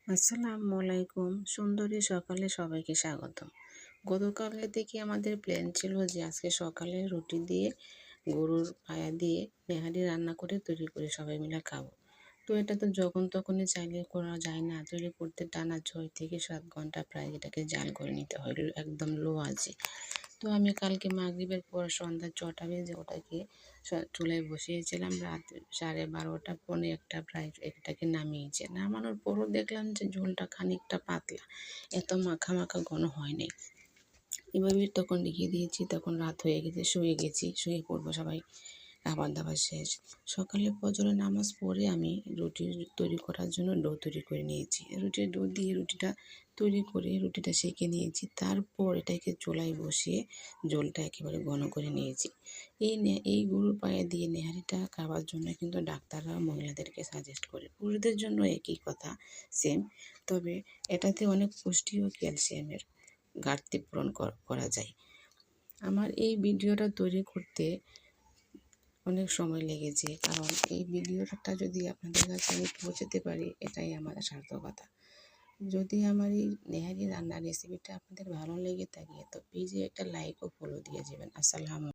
আসসালামু আলাইকুম। সুন্দরী সকালে সবাইকে স্বাগতম। গতকালের দিকে আমাদের প্ল্যান ছিল যে আজকে সকালে রুটি দিয়ে গরুর পায়া দিয়ে নেহারি রান্না করে তৈরি করে সবাই মিলে খাবো। তো এটা তো যখন তখনই চাইলে করা যায় না, তৈরি করতে টানা 6 থেকে 7 ঘন্টা প্রায় এটাকে জাল করে নিতে হয় একদম লো আঁচে। তো আমি কালকে মাগরিবের পর সন্ধ্যা 6টা বেজে ওটাকে চুলায় বসিয়েছিলাম। রাত 12:30 পৌনে একটা প্রায় এটাকে নামিয়েছি। নামানোর পরও দেখলাম যে ঝোলটা খানিকটা পাতলা, এত মাখা মাখা ঘন হয় নাই। এভাবে তখন রেখে দিয়েছি। তখন রাত হয়ে গেছে, শুয়ে গেছি, শুয়ে পড়বো সবাই। খাবার দাবার শেষ। সকালে ফজরের নামাজ পড়ে আমি রুটি তৈরি করার জন্য ডো তৈরি করে নিয়েছি। রুটির ডো দিয়ে রুটিটা তৈরি করে রুটিটা সেঁকে নিয়েছি। তারপর এটাকে চুলায় বসিয়ে ঝোলটা একেবারে ঘন করে নিয়েছি। এই গরুর পায়ে দিয়ে নেহারিটা খাওয়ার জন্য কিন্তু ডাক্তাররা মহিলাদেরকে সাজেস্ট করে। পুরুষদের জন্য একই কথা, সেম। তবে এটাতে অনেক পুষ্টি ও ক্যালসিয়ামের ঘাটতি পূরণ করা যায়। আমার এই ভিডিওটা তৈরি করতে অনেক সময় লেগেছে, কারণ এই ভিডিওটা যদি আপনাদের কাছে আমি পৌঁছাতে পারি এটাই আমার সার্থকতা। যদি আমার এই নেহারি রান্নার রেসিপিটা আপনাদের ভালো লেগে থাকে তো প্লিজ একটা লাইক ও ফলো দিয়ে যাবেন। আসসালামু